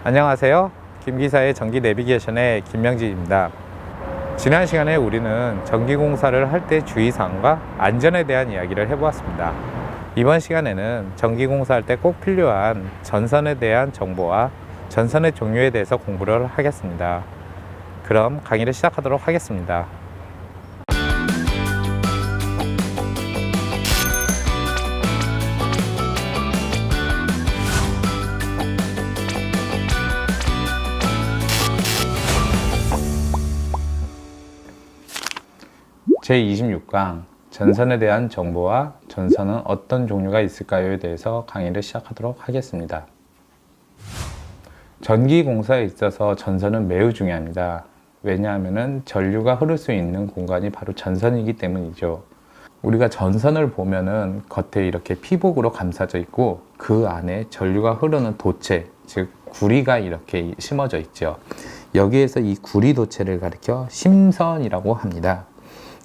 안녕하세요. 김기사의 전기 내비게이션의 김명진입니다. 지난 시간에 우리는 전기공사를 할 때 주의사항과 안전에 대한 이야기를 해보았습니다. 이번 시간에는 전기공사할 때 꼭 필요한 전선에 대한 정보와 전선의 종류에 대해서 공부를 하겠습니다. 그럼 강의를 시작하도록 하겠습니다. 제26강 전선에 대한 정보와 전선은 어떤 종류가 있을까요에 대해서 강의를 시작하도록 하겠습니다. 전기공사에 있어서 전선은 매우 중요합니다. 왜냐하면 전류가 흐를 수 있는 공간이 바로 전선이기 때문이죠. 우리가 전선을 보면은 겉에 이렇게 피복으로 감싸져 있고 그 안에 전류가 흐르는 도체, 즉 구리가 이렇게 심어져 있죠. 여기에서 이 구리 도체를 가리켜 심선이라고 합니다.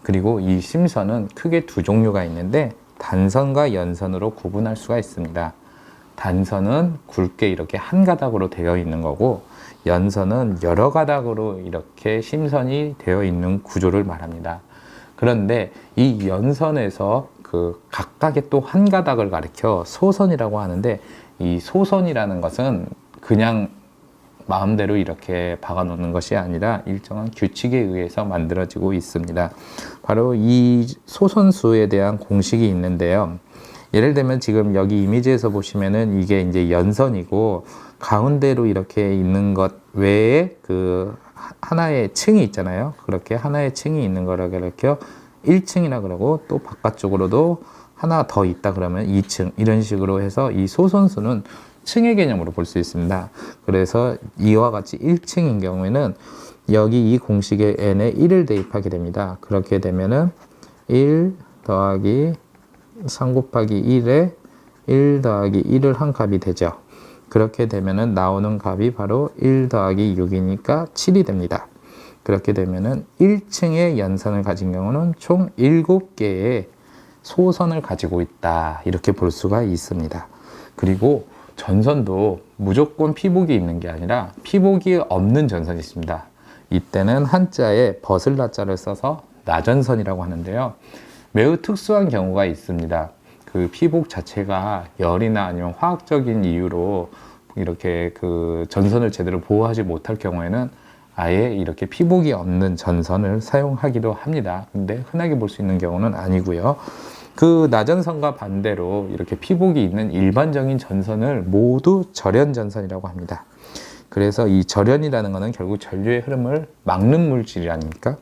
그리고 이 심선은 크게 두 종류가 있는데 단선과 연선으로 구분할 수가 있습니다. 단선은 굵게 이렇게 한 가닥으로 되어 있는 거고, 연선은 여러 가닥으로 이렇게 심선이 되어 있는 구조를 말합니다. 그런데 이 연선에서 그 각각의 또 한 가닥을 가리켜 소선이라고 하는데, 이 소선이라는 것은 그냥 마음대로 이렇게 박아 놓는 것이 아니라 일정한 규칙에 의해서 만들어지고 있습니다. 바로 이 소선수에 대한 공식이 있는데요. 예를 들면 지금 여기 이미지에서 보시면은 이게 이제 연선이고, 가운데로 이렇게 있는 것 외에 그 하나의 층이 있잖아요. 그렇게 하나의 층이 있는 거라 이렇게 1층이라 그러고, 또 바깥쪽으로도 하나 더 있다 그러면 2층, 이런 식으로 해서 이 소선수는 층의 개념으로 볼 수 있습니다. 그래서 이와 같이 1층인 경우에는 여기 이 공식에 n에 1을 대입하게 됩니다. 그렇게 되면은 1 더하기 3 곱하기 1에 1 더하기 1을 한 값이 되죠. 그렇게 되면은 나오는 값이 바로 1 더하기 6이니까 7이 됩니다. 그렇게 되면은 1층의 연선을 가진 경우는 총 7개의 소선을 가지고 있다, 이렇게 볼 수가 있습니다. 그리고 전선도 무조건 피복이 있는 게 아니라 피복이 없는 전선이 있습니다. 이때는 한자에 버슬라자를 써서 나전선이라고 하는데요. 매우 특수한 경우가 있습니다. 그 피복 자체가 열이나 아니면 화학적인 이유로 이렇게 그 전선을 제대로 보호하지 못할 경우에는 아예 이렇게 피복이 없는 전선을 사용하기도 합니다. 근데 흔하게 볼 수 있는 경우는 아니고요. 그 나전선과 반대로 이렇게 피복이 있는 일반적인 전선을 모두 절연전선이라고 합니다. 그래서 이 절연이라는 것은 결국 전류의 흐름을 막는 물질이 아닙니까?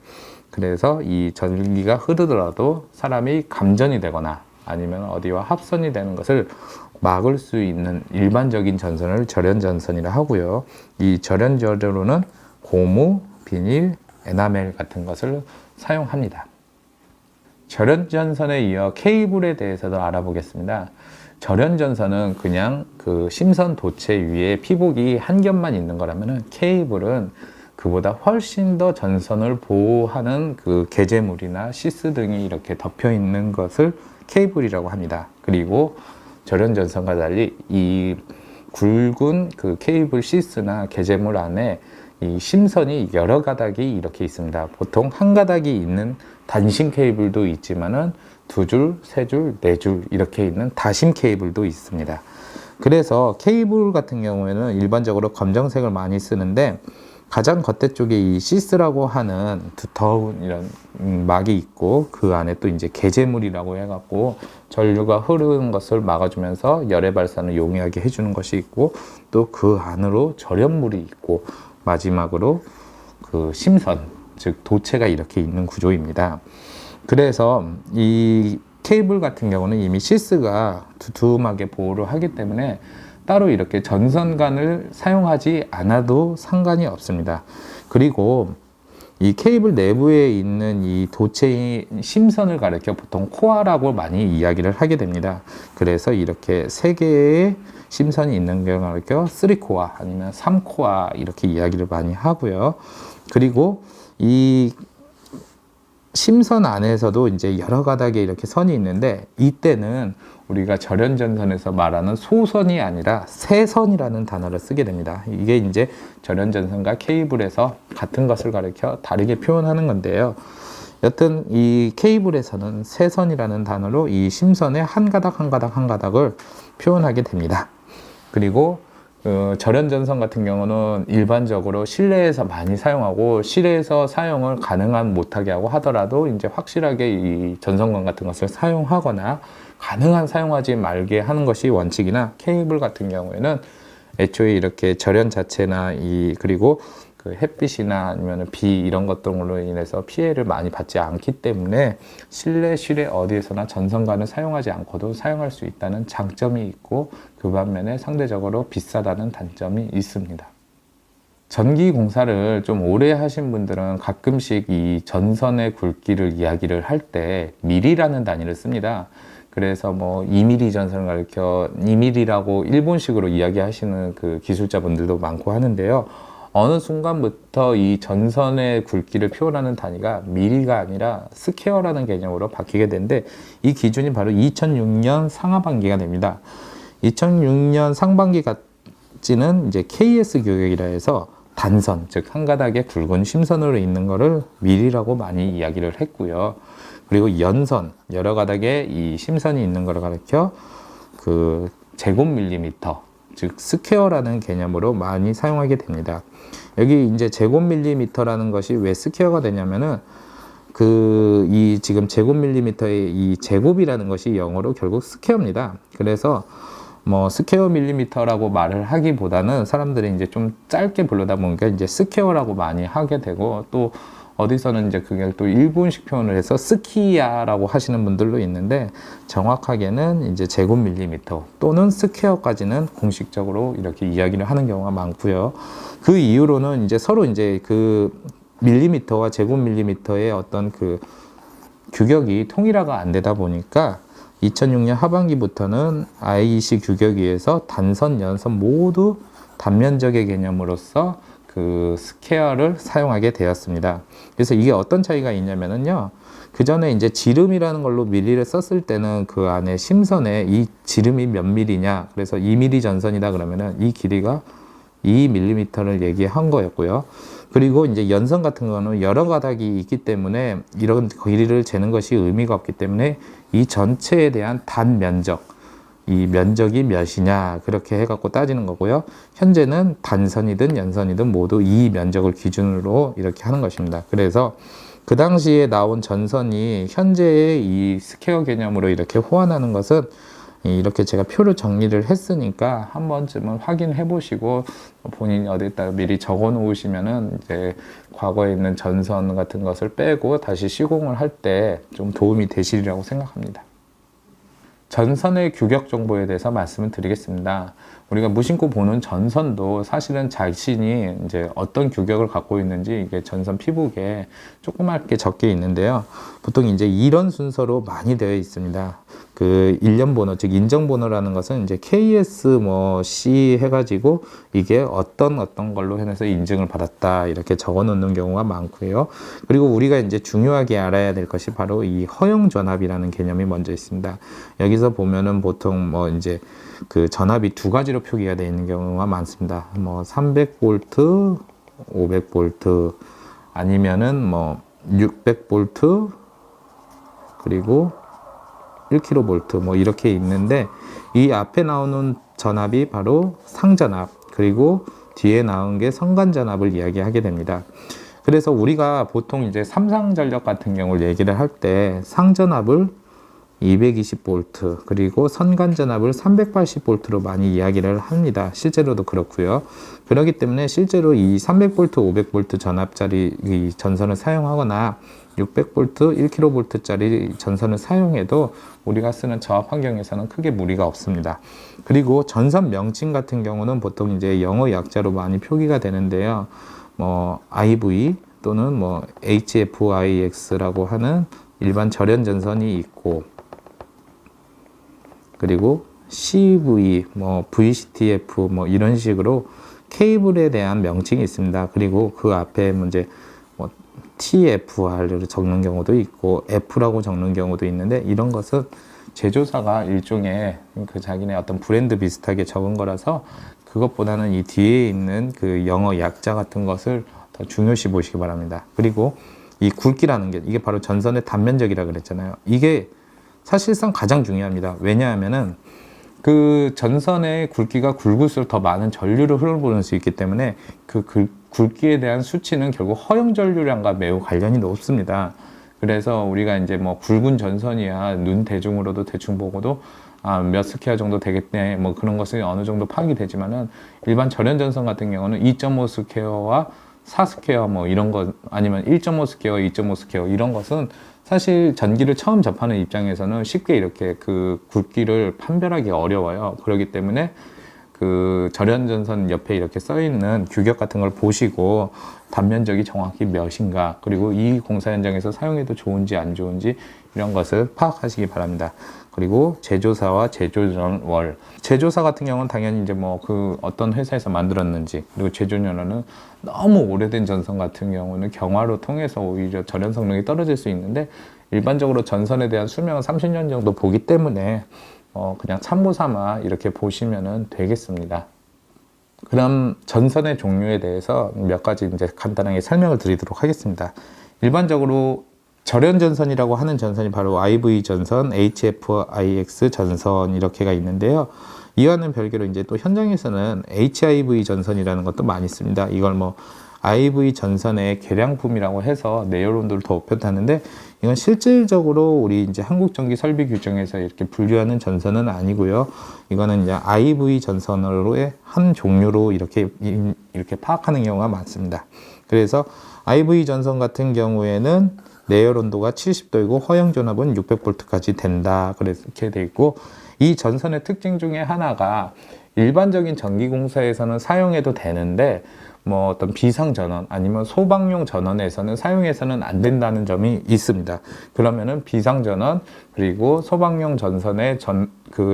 그래서 이 전기가 흐르더라도 사람이 감전이 되거나 아니면 어디와 합선이 되는 것을 막을 수 있는 일반적인 전선을 절연전선이라 하고요. 이 절연재료로는 고무, 비닐, 에나멜 같은 것을 사용합니다. 절연전선에 이어 케이블에 대해서도 알아보겠습니다. 절연전선은 그냥 그 심선 도체 위에 피복이 한 겹만 있는 거라면은, 케이블은 그보다 훨씬 더 전선을 보호하는 그 게재물이나 시스 등이 이렇게 덮여 있는 것을 케이블이라고 합니다. 그리고 절연전선과 달리 이 굵은 그 케이블 시스나 게재물 안에 이 심선이 여러 가닥이 이렇게 있습니다. 보통 한 가닥이 있는 단심 케이블도 있지만은 두 줄, 세 줄, 네 줄 이렇게 있는 다심 케이블도 있습니다. 그래서 케이블 같은 경우에는 일반적으로 검정색을 많이 쓰는데, 가장 겉에 쪽에 이 시스라고 하는 두터운 이런 막이 있고, 그 안에 또 이제 게재물이라고 해갖고 전류가 흐르는 것을 막아주면서 열의 발산을 용이하게 해주는 것이 있고, 또 그 안으로 절연물이 있고, 마지막으로 그 심선, 즉 도체가 이렇게 있는 구조입니다. 그래서 이 케이블 같은 경우는 이미 시스가 두툼하게 보호를 하기 때문에 따로 이렇게 전선관을 사용하지 않아도 상관이 없습니다. 그리고 이 케이블 내부에 있는 이 도체의 심선을 가리켜 보통 코어라고 많이 이야기를 하게 됩니다. 그래서 이렇게 세 개의 심선이 있는 경우를 가리켜 3코어 아니면 3코어 이렇게 이야기를 많이 하고요. 그리고 이 심선 안에서도 이제 여러 가닥의 이렇게 선이 있는데, 이때는 우리가 절연전선에서 말하는 소선이 아니라 세선이라는 단어를 쓰게 됩니다. 이게 이제 절연전선과 케이블에서 같은 것을 가리켜 다르게 표현하는 건데요. 여튼 이 케이블에서는 세선이라는 단어로 이 심선의 한 가닥 한 가닥 한 가닥을 표현하게 됩니다. 그리고 절연전선 같은 경우는 일반적으로 실내에서 많이 사용하고, 실내에서 사용을 가능한 못하게 하고 하더라도 이제 확실하게 이 전선관 같은 것을 사용하거나 가능한 사용하지 말게 하는 것이 원칙이나, 케이블 같은 경우에는 애초에 이렇게 절연 자체나 그리고 그 햇빛이나 아니면 비 이런 것 등으로 인해서 피해를 많이 받지 않기 때문에 실내 어디에서나 전선관을 사용하지 않고도 사용할 수 있다는 장점이 있고, 그 반면에 상대적으로 비싸다는 단점이 있습니다. 전기 공사를 좀 오래 하신 분들은 가끔씩 이 전선의 굵기를 이야기를 할 때 밀이라는 단위를 씁니다. 그래서 뭐 2mm 전선을 가리켜 2mm라고 일본식으로 이야기하시는 그 기술자분들도 많고 하는데요. 어느 순간부터 이 전선의 굵기를 표현하는 단위가 미리가 아니라 스퀘어라는 개념으로 바뀌게 되는데, 이 기준이 바로 2006년 상하반기가 됩니다. 2006년 상반기까지는 이제 KS 규격이라 해서 단선, 즉 한 가닥의 굵은 심선으로 있는 거를 미리라고 많이 이야기를 했고요. 그리고 연선, 여러 가닥의 이 심선이 있는 거를 가리켜 그 제곱밀리미터, 즉 스퀘어라는 개념으로 많이 사용하게 됩니다. 여기 이제 제곱밀리미터라는 것이 왜 스퀘어가 되냐면은 이 지금 제곱밀리미터의 이 제곱이라는 것이 영어로 결국 스퀘어입니다. 그래서 뭐 스퀘어 밀리미터라고 말을 하기보다는 사람들이 이제 좀 짧게 부르다 보니까 이제 스퀘어라고 많이 하게 되고, 또 어디서는 이제 그게 또 일본식 표현을 해서 스키야라고 하시는 분들도 있는데, 정확하게는 이제 제곱밀리미터 또는 스퀘어까지는 공식적으로 이렇게 이야기를 하는 경우가 많고요. 그 이후로는 이제 서로 이제 그 밀리미터와 제곱밀리미터의 어떤 그 규격이 통일화가 안 되다 보니까 2006년 하반기부터는 IEC 규격위에서 단선, 연선 모두 단면적의 개념으로서 그 스퀘어를 사용하게 되었습니다. 그래서 이게 어떤 차이가 있냐면은요, 그 전에 이제 지름이라는 걸로 밀리를 썼을 때는 그 안에 심선에 이 지름이 몇 밀리냐, 그래서 2mm 전선이다 그러면은 이 길이가 2mm를 얘기한 거였고요. 그리고 이제 연선 같은 거는 여러 가닥이 있기 때문에 이런 길이를 재는 것이 의미가 없기 때문에 이 전체에 대한 단면적, 이 면적이 몇이냐 그렇게 해갖고 따지는 거고요. 현재는 단선이든 연선이든 모두 이 면적을 기준으로 이렇게 하는 것입니다. 그래서 그 당시에 나온 전선이 현재의 이 스퀘어 개념으로 이렇게 호환하는 것은, 이렇게 제가 표를 정리를 했으니까 한 번쯤은 확인해 보시고 본인이 어디다 미리 적어 놓으시면은 이제 과거에 있는 전선 같은 것을 빼고 다시 시공을 할 때 좀 도움이 되시리라고 생각합니다. 전선의 규격 정보에 대해서 말씀을 드리겠습니다. 우리가 무심코 보는 전선도 사실은 자신이 이제 어떤 규격을 갖고 있는지 이게 전선 피복에 조그맣게 적게 있는데요. 보통 이제 이런 순서로 많이 되어 있습니다. 그 일련 번호, 즉 인정 번호라는 것은 이제 KS 뭐 C 해가지고 이게 어떤 걸로 해서 인증을 받았다 이렇게 적어 놓는 경우가 많고요. 그리고 우리가 이제 중요하게 알아야 될 것이 바로 이 허용 전압이라는 개념이 먼저 있습니다. 여기서 보면은 보통 뭐 이제 그 전압이 두 가지로 표기가 되어 있는 경우가 많습니다. 뭐 300V, 500V 아니면은 뭐 600V 그리고 1kV 뭐 이렇게 있는데, 이 앞에 나오는 전압이 바로 상전압, 그리고 뒤에 나온 게 선간전압을 이야기하게 됩니다. 그래서 우리가 보통 이제 삼상전력 같은 경우를 얘기를 할 때 상전압을 220V 그리고 선간전압을 380V로 많이 이야기를 합니다. 실제로도 그렇고요. 그렇기 때문에 실제로 이 300V, 500V 전압짜리 이 전선을 사용하거나 600V, 1kV짜리 전선을 사용해도 우리가 쓰는 저압 환경에서는 크게 무리가 없습니다. 그리고 전선 명칭 같은 경우는 보통 이제 영어 약자로 많이 표기가 되는데요. 뭐 IV 또는 뭐 HFIX라고 하는 일반 절연 전선이 있고, 그리고 CV, 뭐 VCTF 뭐 이런 식으로 케이블에 대한 명칭이 있습니다. 그리고 그 앞에 이제 뭐 TFR을 적는 경우도 있고 F라고 적는 경우도 있는데, 이런 것은 제조사가 일종의 그 자기네 어떤 브랜드 비슷하게 적은 거라서 그것보다는 이 뒤에 있는 그 영어 약자 같은 것을 더 중요시 보시기 바랍니다. 그리고 이 굵기라는 게, 이게 바로 전선의 단면적이라 그랬잖아요. 이게 사실상 가장 중요합니다. 왜냐하면은 그 전선의 굵기가 굵을수록 더 많은 전류를 흘러보낼 수 있기 때문에 그 굵기에 대한 수치는 결국 허용 전류량과 매우 관련이 높습니다. 그래서 우리가 이제 뭐 굵은 전선이야 눈 대중으로도 대충 보고도 몇 스퀘어 정도 되겠네, 뭐 그런 것이 어느 정도 파악이 되지만은, 일반 절연 전선 같은 경우는 2.5 스퀘어와 4 스퀘어 뭐 이런 거, 아니면 1.5 스퀘어, 2.5 스퀘어 이런 것은 사실 전기를 처음 접하는 입장에서는 쉽게 이렇게 그 굵기를 판별하기 어려워요. 그렇기 때문에 그 절연전선 옆에 이렇게 써 있는 규격 같은 걸 보시고 단면적이 정확히 몇인가, 그리고 이 공사 현장에서 사용해도 좋은지 안 좋은지 이런 것을 파악하시기 바랍니다. 그리고 제조사와 제조연월, 제조사 같은 경우는 당연히 이제 뭐 그 어떤 회사에서 만들었는지, 그리고 제조연월은 너무 오래된 전선 같은 경우는 경화로 통해서 오히려 절연 성능이 떨어질 수 있는데, 일반적으로 전선에 대한 수명은 30년 정도 보기 때문에 그냥 참고 삼아 이렇게 보시면 되겠습니다. 그럼 전선의 종류에 대해서 몇 가지 이제 간단하게 설명을 드리도록 하겠습니다. 일반적으로 절연전선이라고 하는 전선이 바로 IV 전선, HFIX 전선 이렇게가 있는데요. 이와는 별개로 이제 또 현장에서는 HIV 전선이라는 것도 많이 씁니다. 이걸 뭐 IV 전선의 개량품이라고 해서 내열 온도를 더 높였다는데, 이건 실질적으로 우리 이제 한국전기 설비 규정에서 이렇게 분류하는 전선은 아니고요. 이거는 이제 IV 전선으로의 한 종류로 이렇게 파악하는 경우가 많습니다. 그래서 IV 전선 같은 경우에는 내열 온도가 70도이고 허용 전압은 600V까지 된다, 그렇게 돼 있고, 이 전선의 특징 중에 하나가 일반적인 전기공사에서는 사용해도 되는데 뭐 어떤 비상전원 아니면 소방용 전원에서는 사용해서는 안 된다는 점이 있습니다. 그러면은 비상전원, 그리고 소방용 전선의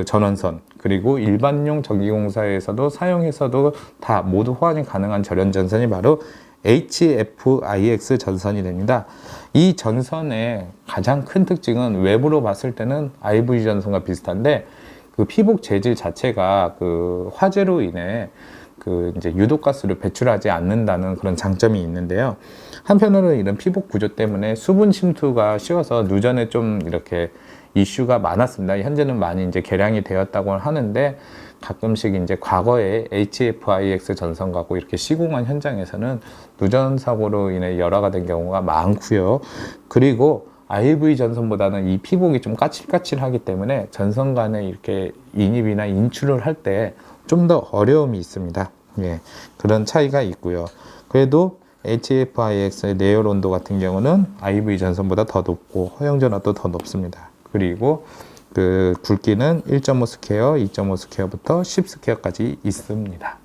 전원선, 그리고 일반용 전기공사에서도 사용해서도 다 모두 호환이 가능한 절연전선이 바로 HFIX 전선이 됩니다. 이 전선의 가장 큰 특징은 외부로 봤을 때는 IV 전선과 비슷한데, 그 피복 재질 자체가 그 화재로 인해 그 이제 유독가스를 배출하지 않는다는 그런 장점이 있는데요. 한편으로는 이런 피복 구조 때문에 수분 침투가 쉬워서 누전에 좀 이렇게 이슈가 많았습니다. 현재는 많이 이제 개량이 되었다고 하는데, 가끔씩 이제 과거에 HFIX 전선 갖고 이렇게 시공한 현장에서는 누전 사고로 인해 열화가 된 경우가 많고요. 그리고 IV 전선보다는 이 피복이 좀 까칠까칠하기 때문에 전선 간에 이렇게 인입이나 인출을 할 때 좀 더 어려움이 있습니다. 예, 그런 차이가 있고요. 그래도 HFIX의 내열 온도 같은 경우는 IV 전선보다 더 높고 허용 전압도 더 높습니다. 그리고 그 굵기는 1.5 스퀘어, 2.5 스퀘어부터 10 스퀘어까지 있습니다.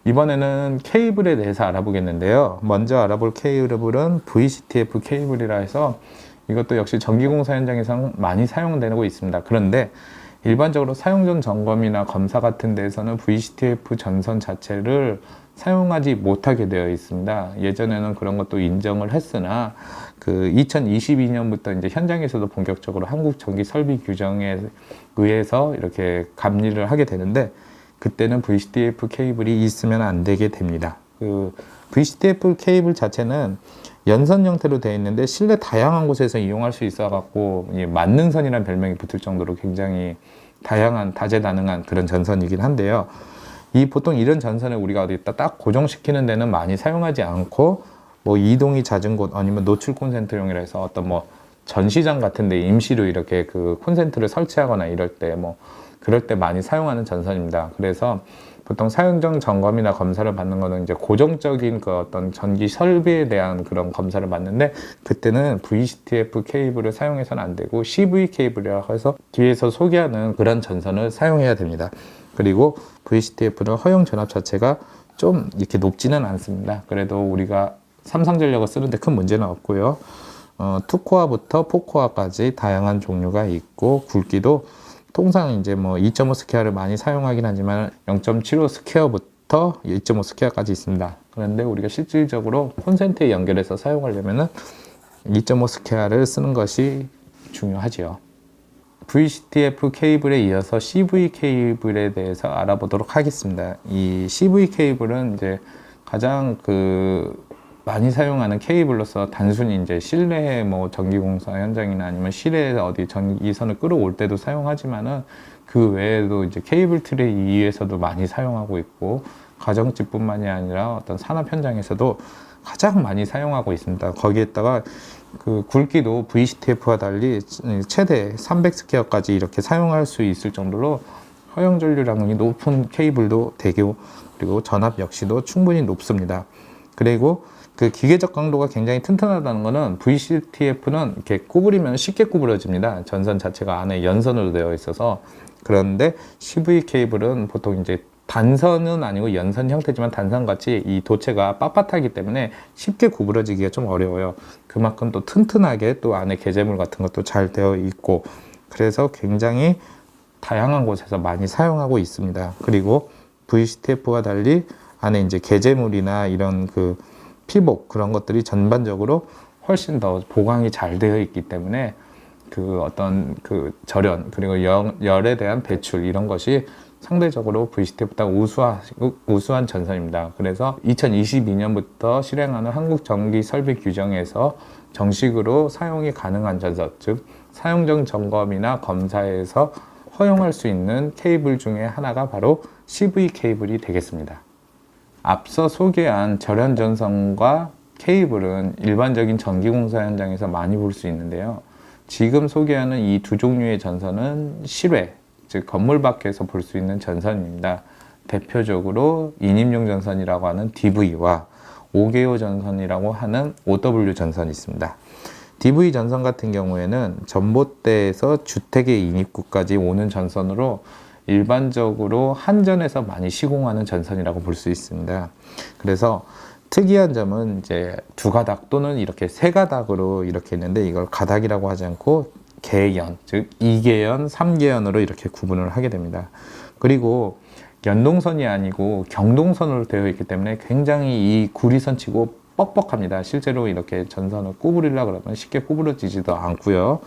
이번에는 케이블에 대해서 알아보겠는데요. 먼저 알아볼 케이블은 VCTF 케이블이라 해서 이것도 역시 전기공사 현장에서 많이 사용되고 있습니다. 그런데 일반적으로 사용전 점검이나 검사 같은 데에서는 VCTF 전선 자체를 사용하지 못하게 되어 있습니다. 예전에는 그런 것도 인정을 했으나 그 2022년부터 이제 현장에서도 본격적으로 한국 전기 설비 규정에 의해서 이렇게 감리를 하게 되는데, 그때는 VCTF 케이블이 있으면 안 되게 됩니다. 그 VCTF 케이블 자체는 연선 형태로 되어 있는데 실내 다양한 곳에서 이용할 수 있어 갖고 만능선이라는 별명이 붙을 정도로 굉장히 다양한 다재다능한 그런 전선이긴 한데요. 보통 이런 전선을 우리가 어디다 딱 고정시키는 데는 많이 사용하지 않고, 뭐 이동이 잦은 곳 아니면 노출 콘센트용이라 해서 어떤 뭐 전시장 같은 데 임시로 이렇게 그 콘센트를 설치하거나 이럴 때 뭐 그럴 때 많이 사용하는 전선입니다. 그래서 보통 사용전 점검이나 검사를 받는 거는 이제 고정적인 그 어떤 전기 설비에 대한 그런 검사를 받는데, 그때는 VCTF 케이블을 사용해서는 안 되고 CV 케이블이라고 해서 뒤에서 소개하는 그런 전선을 사용해야 됩니다. 그리고 VCTF는 허용 전압 자체가 좀 이렇게 높지는 않습니다. 그래도 우리가 삼성전력을 쓰는데 큰 문제는 없고요. 2코어부터 4코어까지 다양한 종류가 있고, 굵기도 통상 이제 뭐 2.5 스퀘어를 많이 사용하긴 하지만 0.75 스퀘어부터 2.5 스퀘어까지 있습니다. 그런데 우리가 실질적으로 콘센트에 연결해서 사용하려면은 2.5 스퀘어를 쓰는 것이 중요하지요. VCTF 케이블에 이어서 CV 케이블에 대해서 알아보도록 하겠습니다. 이 CV 케이블은 이제 가장 많이 사용하는 케이블로서 단순히 이제 실내 뭐 전기공사 현장이나 아니면 실내에서 어디 전기선을 끌어올 때도 사용하지만은 그 외에도 이제 케이블 트레이 이외에서도 많이 사용하고 있고 가정집뿐만이 아니라 어떤 산업 현장에서도 가장 많이 사용하고 있습니다. 거기에다가 그 굵기도 VCTF와 달리 최대 300스퀘어까지 이렇게 사용할 수 있을 정도로 허용 전류량이 높은 케이블도 되고, 그리고 전압 역시도 충분히 높습니다. 그리고 그 기계적 강도가 굉장히 튼튼하다는 것은 VCTF는 이렇게 구부리면 쉽게 구부러집니다. 전선 자체가 안에 연선으로 되어 있어서. 그런데 CV 케이블은 보통 이제 단선은 아니고 연선 형태지만 단선같이 이 도체가 빳빳하기 때문에 쉽게 구부러지기가 좀 어려워요. 그만큼 또 튼튼하게 또 안에 게재물 같은 것도 잘 되어 있고, 그래서 굉장히 다양한 곳에서 많이 사용하고 있습니다. 그리고 VCTF와 달리 안에 이제 게재물이나 이런 그 피복 그런 것들이 전반적으로 훨씬 더 보강이 잘 되어 있기 때문에 그 어떤 그 절연 그리고 열에 대한 배출 이런 것이 상대적으로 VCTF보다 우수한 전선입니다. 그래서 2022년부터 실행하는 한국전기설비 규정에서 정식으로 사용이 가능한 전선, 즉 사용전 점검이나 검사에서 허용할 수 있는 케이블 중에 하나가 바로 CV 케이블이 되겠습니다. 앞서 소개한 절연 전선과 케이블은 일반적인 전기공사 현장에서 많이 볼 수 있는데요. 지금 소개하는 이 두 종류의 전선은 실외, 즉 건물 밖에서 볼 수 있는 전선입니다. 대표적으로 인입용 전선이라고 하는 DV와 5개호 전선이라고 하는 OW 전선이 있습니다. DV 전선 같은 경우에는 전봇대에서 주택의 인입구까지 오는 전선으로 일반적으로 한전에서 많이 시공하는 전선이라고 볼 수 있습니다. 그래서 특이한 점은 이제 두 가닥 또는 이렇게 세 가닥으로 이렇게 있는데 이걸 가닥이라고 하지 않고 계연, 즉 2계연, 3계연으로 이렇게 구분을 하게 됩니다. 그리고 연동선이 아니고 경동선으로 되어 있기 때문에 굉장히 이 구리선 치고 뻑뻑합니다. 실제로 이렇게 전선을 구부리려고 그러면 쉽게 구부러지지도 않고요.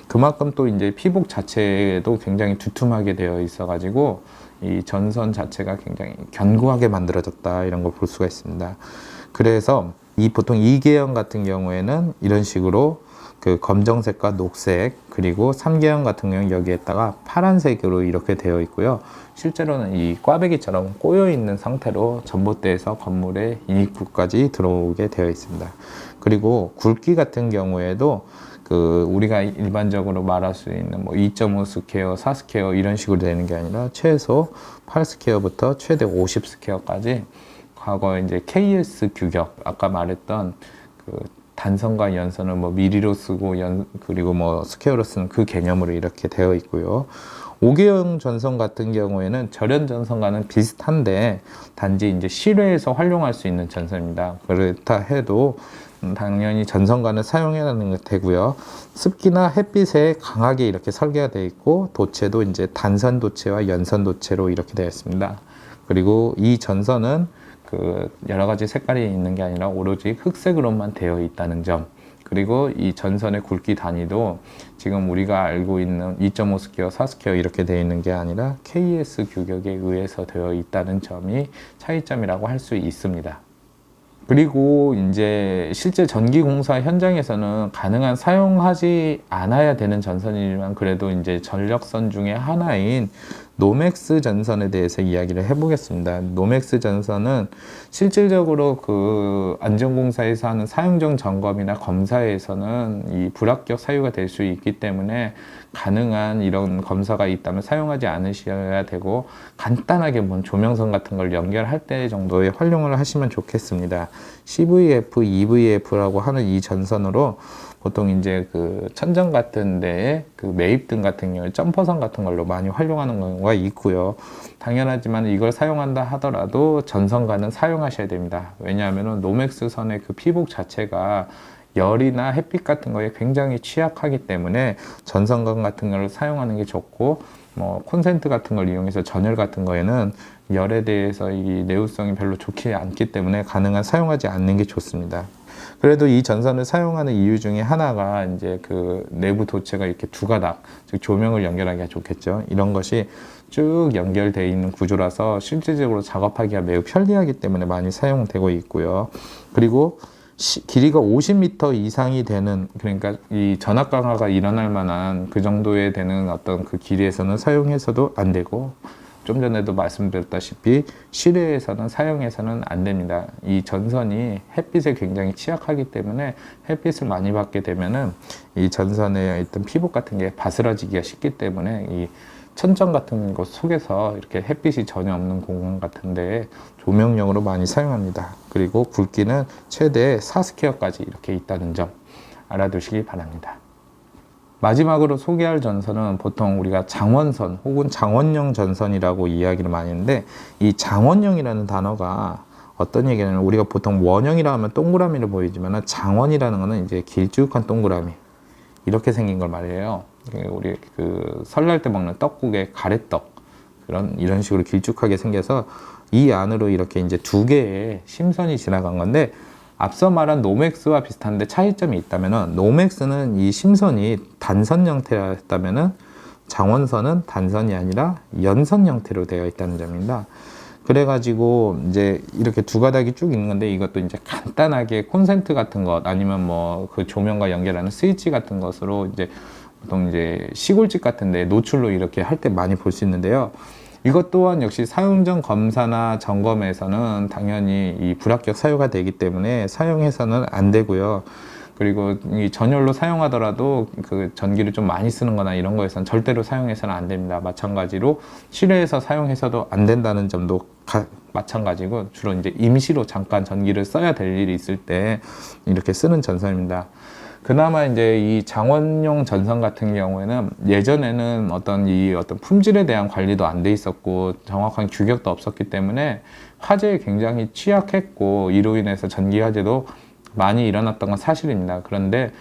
그만큼 또 이제 피복 자체도 굉장히 두툼하게 되어 있어 가지고 이 전선 자체가 굉장히 견고하게 만들어졌다 이런 걸 볼 수가 있습니다. 그래서 이 보통 2계연 같은 경우에는 이런 식으로 그 검정색과 녹색, 그리고 3계연 같은 경우는 여기에다가 파란색으로 이렇게 되어 있고요. 실제로는 이 꽈배기처럼 꼬여 있는 상태로 전봇대에서 건물의 인입구까지 들어오게 되어 있습니다. 그리고 굵기 같은 경우에도 그 우리가 일반적으로 말할 수 있는 뭐 2.5 스퀘어, 4 스퀘어 이런 식으로 되는 게 아니라 최소 8 스퀘어부터 최대 50 스퀘어까지 과거 이제 KS 규격, 아까 말했던 그 단선과 연선을 뭐 미리로 쓰고 그리고 뭐 스퀘어로 쓰는 그 개념으로 이렇게 되어 있고요. 5계형 전선 같은 경우에는 절연 전선과는 비슷한데 단지 이제 실외에서 활용할 수 있는 전선입니다. 그렇다 해도 당연히 전선과는 사용해야 되고요. 습기나 햇빛에 강하게 이렇게 설계가 되어 있고 도체도 이제 단선 도체와 연선 도체로 이렇게 되어 있습니다. 그리고 이 전선은 그 여러 가지 색깔이 있는 게 아니라 오로지 흑색으로만 되어 있다는 점, 그리고 이 전선의 굵기 단위도 지금 우리가 알고 있는 2.5 스퀘어, 4 스퀘어 이렇게 되어 있는 게 아니라 KS 규격에 의해서 되어 있다는 점이 차이점이라고 할 수 있습니다. 그리고 이제 실제 전기공사 현장에서는 가능한 사용하지 않아야 되는 전선이지만 그래도 이제 전력선 중에 하나인 노맥스 전선에 대해서 이야기를 해보겠습니다. 노맥스 전선은 실질적으로 그 안전공사에서 하는 사용정 점검이나 검사에서는 이 불합격 사유가 될 수 있기 때문에 가능한 이런 검사가 있다면 사용하지 않으셔야 되고 간단하게 뭐 조명선 같은 걸 연결할 때 정도의 활용을 하시면 좋겠습니다. CVF, EVF라고 하는 이 전선으로 보통 이제 그 천정 같은 데에 그 매입등 같은 경우에 점퍼선 같은 걸로 많이 활용하는 경우가 있고요. 당연하지만 이걸 사용한다 하더라도 전선과는 사용하셔야 됩니다. 왜냐하면 노맥스 선의 그 피복 자체가 열이나 햇빛 같은 거에 굉장히 취약하기 때문에 전선광 같은 걸 사용하는 게 좋고, 콘센트 같은 걸 이용해서 전열 같은 거에는 열에 대해서 이 내구성이 별로 좋지 않기 때문에 가능한 사용하지 않는 게 좋습니다. 그래도 이 전선을 사용하는 이유 중에 하나가 이제 그 내부 도체가 이렇게 두 가닥, 즉 조명을 연결하기가 좋겠죠. 이런 것이 쭉 연결되어 있는 구조라서 실질적으로 작업하기가 매우 편리하기 때문에 많이 사용되고 있고요. 그리고 길이가 50m 이상이 되는, 그러니까 이 전압 강화가 일어날 만한 그 정도에 되는 어떤 그 길이에서는 사용해서도 안 되고, 좀 전에도 말씀드렸다시피 실외에서는 사용해서는 안 됩니다. 이 전선이 햇빛에 굉장히 취약하기 때문에 햇빛을 많이 받게 되면은 이 전선에 있던 피복 같은 게 바스라지기가 쉽기 때문에 이 천정 같은 곳 속에서 이렇게 햇빛이 전혀 없는 공간 같은 데에 조명용으로 많이 사용합니다. 그리고 굵기는 최대 4스퀘어까지 이렇게 있다는 점 알아두시기 바랍니다. 마지막으로 소개할 전선은 보통 우리가 장원선 혹은 장원용 전선이라고 이야기를 많이 하는데, 이 장원용이라는 단어가 어떤 얘기냐면, 우리가 보통 원형이라 하면 동그라미로 보이지만 장원이라는 거는 이제 길쭉한 동그라미 이렇게 생긴 걸 말해요. 우리 그 설날 때 먹는 떡국의 가래떡, 이런 식으로 길쭉하게 생겨서 이 안으로 이렇게 이제 두 개의 심선이 지나간 건데, 앞서 말한 노맥스와 비슷한데 차이점이 있다면은, 노맥스는 이 심선이 단선 형태였다면은 장원선은 단선이 아니라 연선 형태로 되어 있다는 점입니다. 그래가지고 이제 이렇게 두 가닥이 쭉 있는 건데, 이것도 이제 간단하게 콘센트 같은 것 아니면 뭐 그 조명과 연결하는 스위치 같은 것으로 이제 보통 이제 시골집 같은데 노출로 이렇게 할 때 많이 볼 수 있는데요. 이것 또한 역시 사용 전 검사나 점검에서는 당연히 이 불합격 사유가 되기 때문에 사용해서는 안 되고요. 그리고 이 전열로 사용하더라도 그 전기를 좀 많이 쓰는 거나 이런 거에서는 절대로 사용해서는 안 됩니다. 마찬가지로 실외에서 사용해서도 안 된다는 점도 마찬가지고, 주로 이제 임시로 잠깐 전기를 써야 될 일이 있을 때 이렇게 쓰는 전선입니다. 그나마 이제 이 장원용 전선 같은 경우에는 예전에는 어떤 품질에 대한 관리도 안 돼 있었고 정확한 규격도 없었기 때문에 화재에 굉장히 취약했고, 이로 인해서 전기 화재도 많이 일어났던 건 사실입니다. 그런데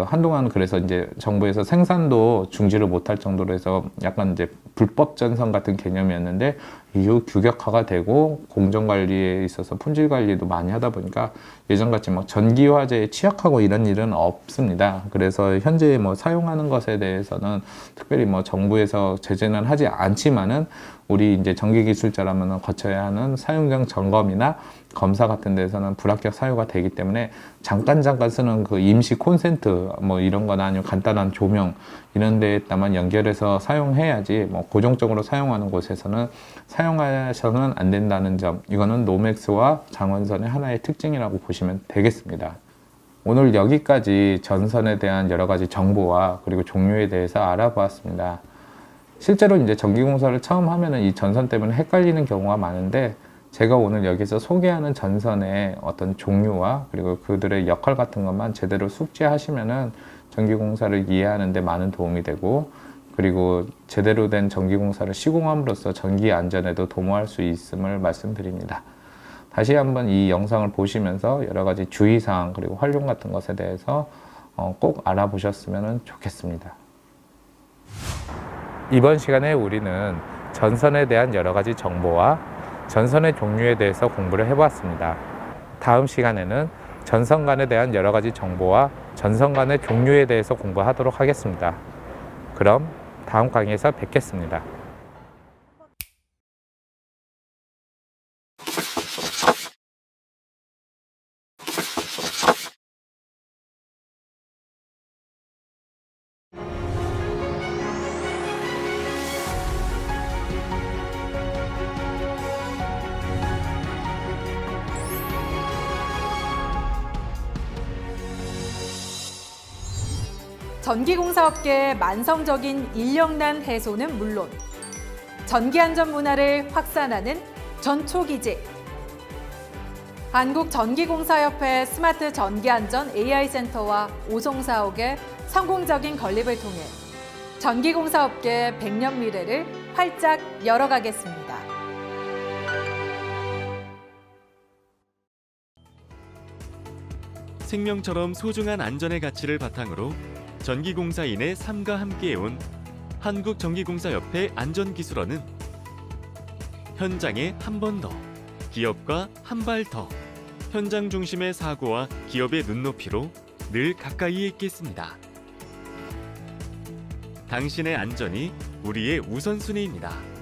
한동안 그래서 이제 정부에서 생산도 중지를 못할 정도로 해서 약간 이제 불법 전선 같은 개념이었는데, 이후 규격화가 되고 공정 관리에 있어서 품질 관리도 많이 하다 보니까 예전같이 막 전기 화재에 취약하고 이런 일은 없습니다. 그래서 현재 뭐 사용하는 것에 대해서는 특별히 뭐 정부에서 제재는 하지 않지만은, 우리 이제 전기기술자라면 거쳐야 하는 사용정 점검이나 검사 같은 데서는 불합격 사유가 되기 때문에 잠깐 쓰는 그 임시 콘센트 뭐 이런 거나 아니면 간단한 조명 이런 데에다만 연결해서 사용해야지, 뭐 고정적으로 사용하는 곳에서는 사용하셔서는 안 된다는 점, 이거는 노맥스와 장원선의 하나의 특징이라고 보시면 되겠습니다. 오늘 여기까지 전선에 대한 여러 가지 정보와 그리고 종류에 대해서 알아보았습니다. 실제로 이제 전기공사를 처음 하면은 이 전선 때문에 헷갈리는 경우가 많은데, 제가 오늘 여기서 소개하는 전선의 어떤 종류와 그리고 그들의 역할 같은 것만 제대로 숙지하시면은 전기공사를 이해하는 데 많은 도움이 되고, 그리고 제대로 된 전기공사를 시공함으로써 전기 안전에도 도모할 수 있음을 말씀드립니다. 다시 한번 이 영상을 보시면서 여러 가지 주의사항 그리고 활용 같은 것에 대해서 꼭 알아보셨으면 좋겠습니다. 이번 시간에 우리는 전선에 대한 여러 가지 정보와 전선의 종류에 대해서 공부를 해보았습니다. 다음 시간에는 전선관에 대한 여러 가지 정보와 전선관의 종류에 대해서 공부하도록 하겠습니다. 그럼 다음 강의에서 뵙겠습니다. 전기공사업계의 만성적인 인력난 해소는 물론 전기안전 문화를 확산하는 전초기직, 한국전기공사협회 스마트 전기안전 AI센터와 오송사옥의 성공적인 건립을 통해 전기공사업계의 100년 미래를 활짝 열어가겠습니다. 생명처럼 소중한 안전의 가치를 바탕으로 전기공사인의 삶과 함께해온 한국전기공사협회 안전기술원은 현장에 한 번 더, 기업과 한 발 더, 현장 중심의 사고와 기업의 눈높이로 늘 가까이에 있겠습니다. 당신의 안전이 우리의 우선순위입니다.